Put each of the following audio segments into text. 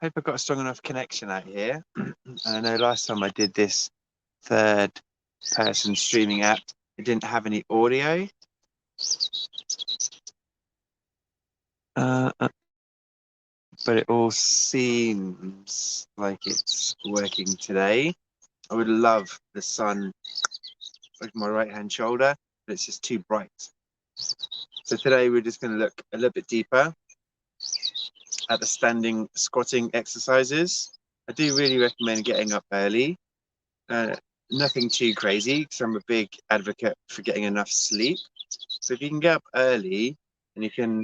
Hope I got a strong enough connection out here. And I know last time I did this third person streaming app, it didn't have any audio. But it all seems like it's working today. I would love the sun over my right hand shoulder, but it's just too bright. So today we're just going to look a little bit deeper at the standing squatting exercises. I do really recommend getting up early. Nothing too crazy, because I'm a big advocate for getting enough sleep. So if you can get up early and you can,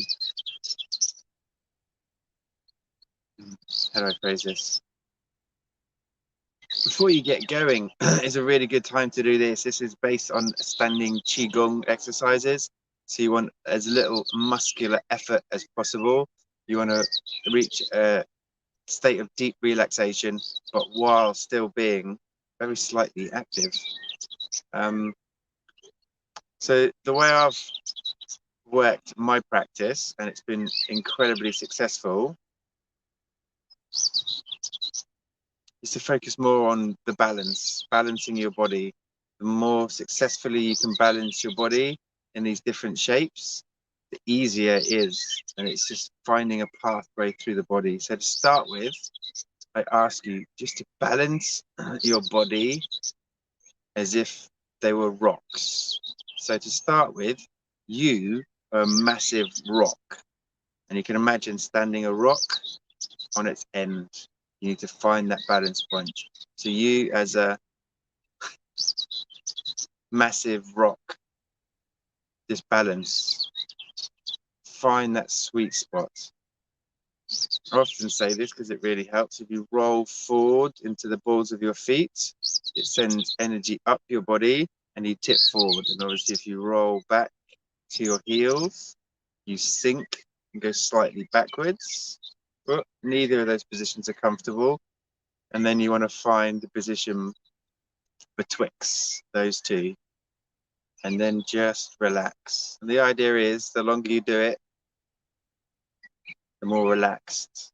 how do I phrase this? Before you get going, is a really good time to do this. This is based on standing qigong exercises. So you want as little muscular effort as possible. You want to reach a state of deep relaxation, but while still being very slightly active. So the way I've worked my practice, and it's been incredibly successful, is to focus more on the balancing your body. The more successfully you can balance your body in these different shapes, the easier it is. And it's just finding a pathway through the body. So to start with, I ask you just to balance your body as if they were rocks. So to start with, you are a massive rock. And you can imagine standing a rock on its end. You need to find that balance point. So you as a massive rock, just balance. Find that sweet spot. I often say this because it really helps. If you roll forward into the balls of your feet, it sends energy up your body and you tip forward. And obviously if you roll back to your heels, you sink and go slightly backwards. But neither of those positions are comfortable. And then you want to find the position betwixt those two. And then just relax. And the idea is the longer you do it, the more relaxed.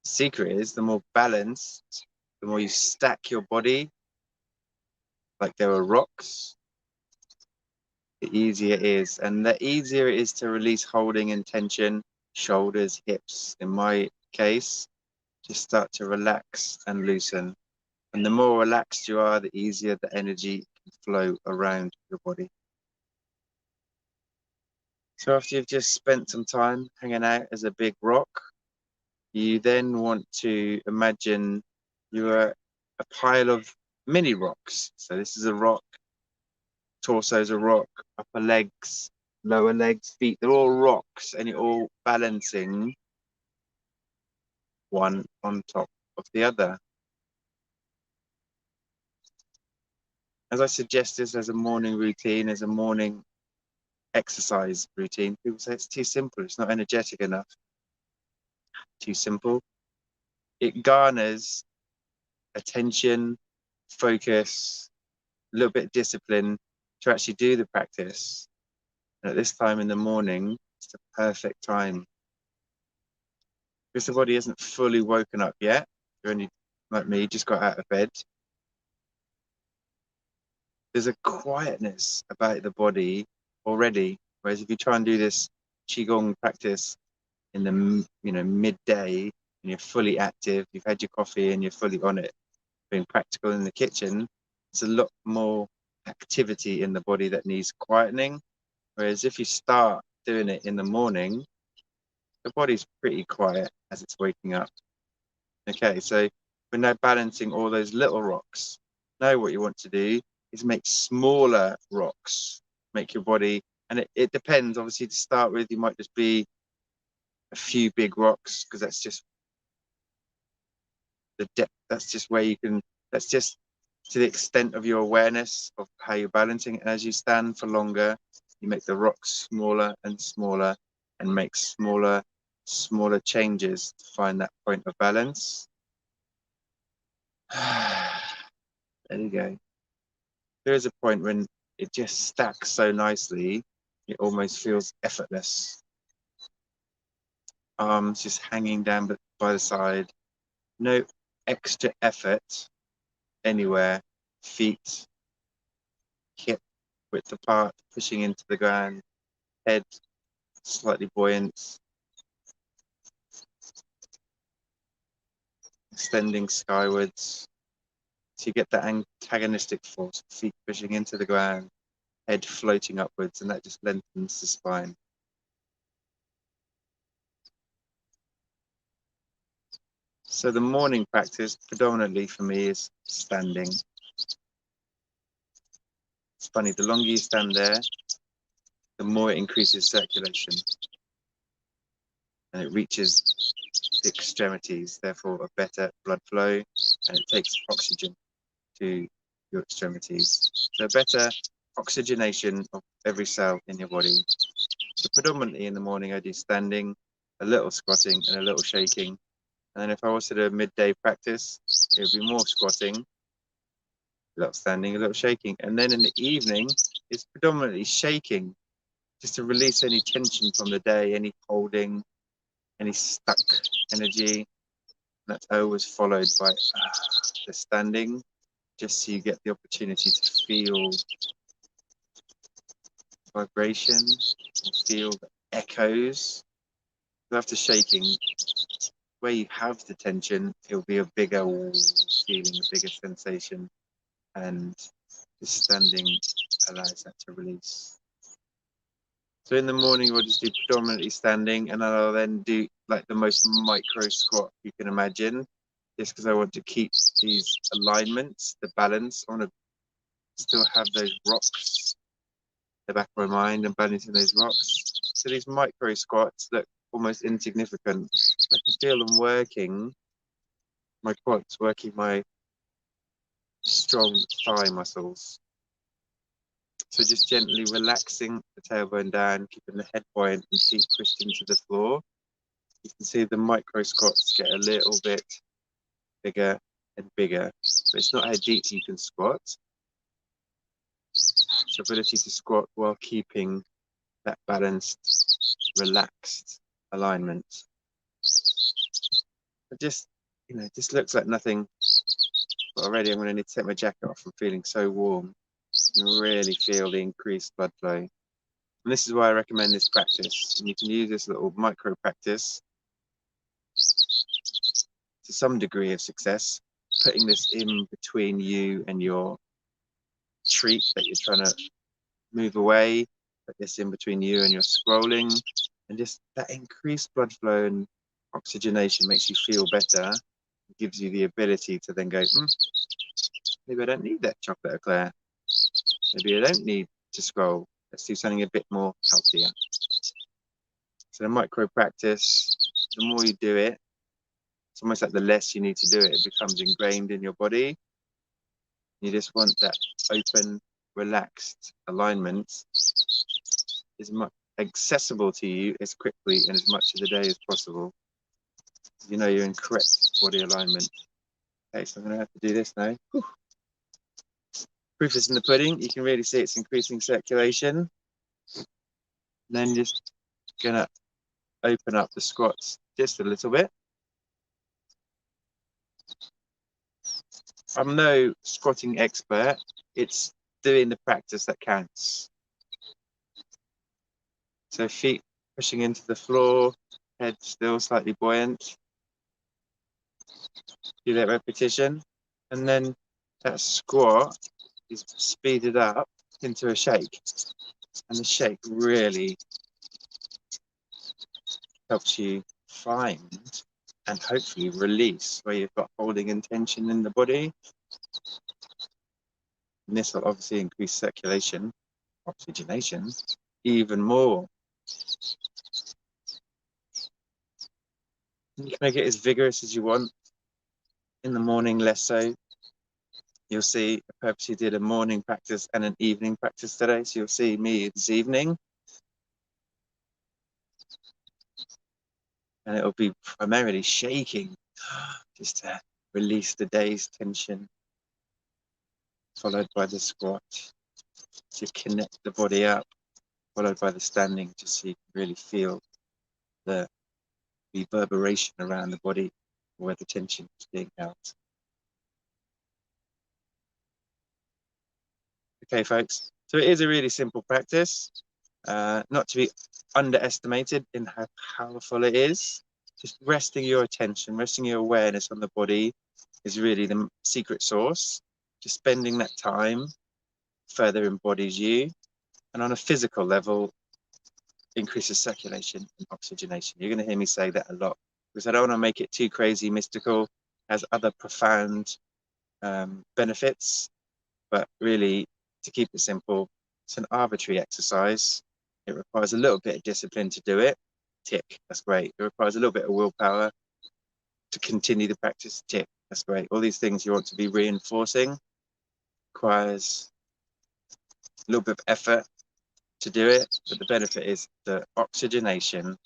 The secret is the more balanced, the more you stack your body like there are rocks, the easier it is. And the easier it is to release holding and tension, shoulders, hips. In my case, just start to relax and loosen. And the more relaxed you are, the easier the energy can flow around your body. So after you've just spent some time hanging out as a big rock, you then want to imagine you're a pile of mini rocks. So this is a rock, torso's a rock, upper legs, lower legs, feet, they're all rocks, and you're all balancing one on top of the other. As I suggest this as a morning routine, as a morning exercise routine, people say it's too simple, it's not energetic enough. Too simple. It garners attention, focus, a little bit of discipline to actually do the practice. And at this time in the morning, it's the perfect time. Because the body isn't fully woken up yet. You're only, like me, just got out of bed. There's a quietness about the body already. Whereas if you try and do this Qigong practice in the midday and you're fully active, you've had your coffee and you're fully on it, being practical in the kitchen, it's a lot more activity in the body that needs quietening. Whereas if you start doing it in the morning, the body's pretty quiet as it's waking up. Okay, so we're now balancing all those little rocks. Now what you want to do is make smaller rocks, make your body, and it depends, obviously to start with, you might just be a few big rocks, because that's just the depth, that's just where you can, that's just to the extent of your awareness of how you're balancing. And as you stand for longer, you make the rocks smaller and smaller and make smaller changes to find that point of balance. There you go. There is a point when it just stacks so nicely, it almost feels effortless. Arms just hanging down by the side, No extra effort anywhere. Feet, hip width apart, pushing into the ground, head slightly buoyant, extending skywards. So you get that antagonistic force, feet pushing into the ground, head floating upwards, and that just lengthens the spine. So the morning practice predominantly for me is standing. It's funny, the longer you stand there, the more it increases circulation and it reaches the extremities, therefore a better blood flow, and it takes oxygen to your extremities. So better oxygenation of every cell in your body. So predominantly in the morning I do standing, a little squatting and a little shaking. And then if I was to do a midday practice, it would be more squatting, a little standing, a little shaking. And then in the evening, it's predominantly shaking, just to release any tension from the day, any holding, any stuck energy. That's always followed by the standing, just so you get the opportunity to feel vibration, feel the echoes. After shaking, where you have the tension, it'll be a bigger feeling, a bigger sensation, and the standing allows that to release. So in the morning, we'll just do predominantly standing, and I'll then do like the most micro squat you can imagine, just because I want to keep these alignments, the balance. I want to still have those rocks in the back of my mind and balancing those rocks. So these micro squats look almost insignificant. I can feel them working, my quads, working my strong thigh muscles. So just gently relaxing the tailbone down, keeping the head buoyant and feet pushed into the floor. You can see the micro squats get a little bit bigger and bigger. But it's not how deep you can squat. It's the ability to squat while keeping that balanced, relaxed alignment. It just, just looks like nothing. But already I'm going to need to take my jacket off. I'm feeling so warm. You can really feel the increased blood flow. And this is why I recommend this practice. And you can use this little micro practice to some degree of success, putting this in between you and your treat that you're trying to move away, put this in between you and your scrolling, and just that increased blood flow and oxygenation makes you feel better. It gives you the ability to then go, maybe I don't need that chocolate eclair. Maybe I don't need to scroll. Let's do something a bit more healthier. So the micro practice, the more you do it, it's almost like the less you need to do it. It becomes ingrained in your body. You just want that open, relaxed alignment as much accessible to you as quickly and as much of the day as possible. You know you're in correct body alignment. Okay, so I'm going to have to do this now. Whew. Proof is in the pudding. You can really see it's increasing circulation. And then just going to open up the squats just a little bit. I'm no squatting expert. It's doing the practice that counts. So feet pushing into the floor, head still slightly buoyant. Do that repetition. And then that squat is speeded up into a shake. And the shake really helps you find and hopefully release where you've got holding and tension in the body. And this will obviously increase circulation, oxygenation, even more. And you can make it as vigorous as you want. In the morning, less so. You'll see, I purposely did a morning practice and an evening practice today. So you'll see me this evening. And it'll be primarily shaking, just to release the day's tension, followed by the squat to connect the body up, followed by the standing, just so you can really feel the reverberation around the body or where the tension is being held. Okay, folks, so it is a really simple practice, not to be underestimated in how powerful it is. Just resting your attention, resting your awareness on the body is really the secret sauce. Just spending that time further embodies you, and on a physical level, increases circulation and oxygenation. You're going to hear me say that a lot because I don't want to make it too crazy mystical. It has other profound benefits, but really, to keep it simple, it's an arbitrary exercise. It requires a little bit of discipline to do it. Tick, that's great. It requires a little bit of willpower to continue the practice. Tick, that's great. All these things you want to be reinforcing requires a little bit of effort to do it, but the benefit is the oxygenation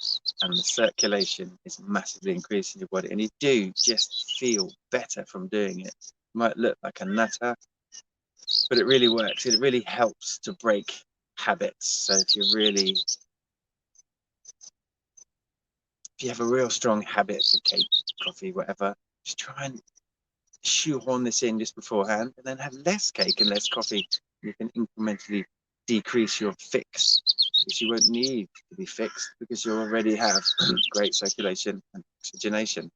and the circulation is massively increasing your body, and you do just feel better from doing it. You might look like a nutter, but it really works. It really helps to break habits. So if you have a real strong habit for cake, coffee, whatever, just try and shoehorn this in just beforehand, and then have less cake and less coffee. You can incrementally decrease your fix, because you won't need to be fixed because you already have great circulation and oxygenation.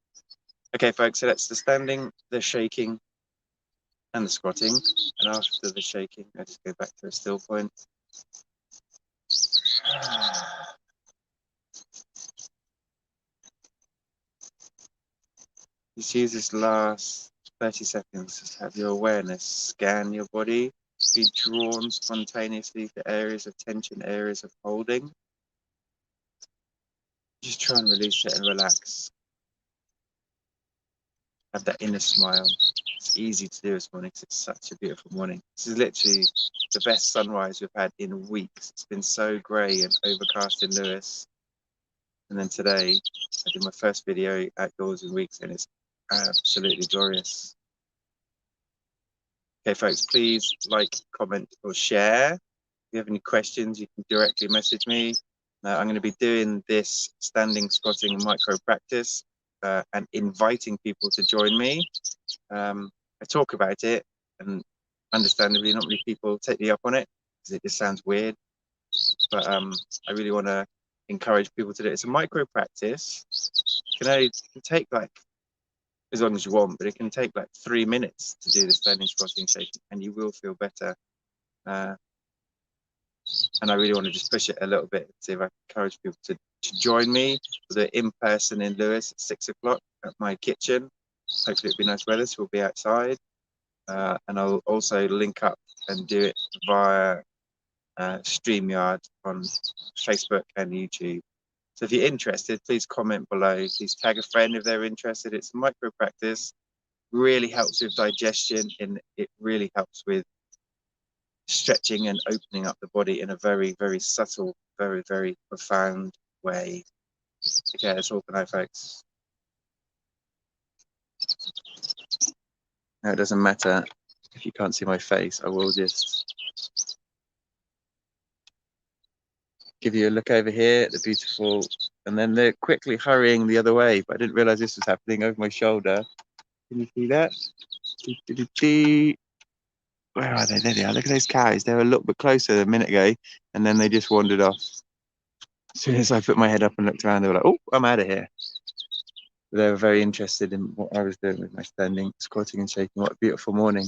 Okay, folks, so that's the standing, the shaking, and the squatting. And after the shaking, I just go back to a still point. Just use this last 30 seconds to have your awareness scan your body, be drawn spontaneously to areas of tension, areas of holding. Just try and release it and relax. Have that inner smile. It's easy to do this morning because it's such a beautiful morning. This is literally the best sunrise we've had in weeks. It's been so grey and overcast in Lewis. And then today, I did my first video outdoors in weeks and it's absolutely glorious. Okay, folks, please like, comment, or share. If you have any questions, you can directly message me. I'm going to be doing this standing squatting micro practice and inviting people to join me. I talk about it, and understandably, not many people take me up on it because it just sounds weird. But I really want to encourage people to do it. It's a micro practice. It can take like as long as you want, but it can take like 3 minutes to do the standing squatting shaking, and you will feel better. And I really want to just push it a little bit, see if I can encourage people to join me for the in-person in Lewis at 6 o'clock at my kitchen. Hopefully it'll be nice weather, so we'll be outside. And I'll also link up and do it via StreamYard on Facebook and YouTube. So if you're interested, please comment below. Please tag a friend if they're interested. It's a micro practice. Really helps with digestion, and it really helps with stretching and opening up the body in a very, very subtle, very, very profound way. Okay, that's all for now, folks. Now, it doesn't matter if you can't see my face. I will just give you a look over here at the beautiful, and then they're quickly hurrying the other way, but I didn't realize this was happening over my shoulder. Can you see that? Where are they? There they are. Look at those cows. They were a little bit closer a minute ago, and then they just wandered off. As soon as I put my head up and looked around, they were like, oh, I'm out of here. They were very interested in what I was doing with my standing, squatting and shaking. What a beautiful morning.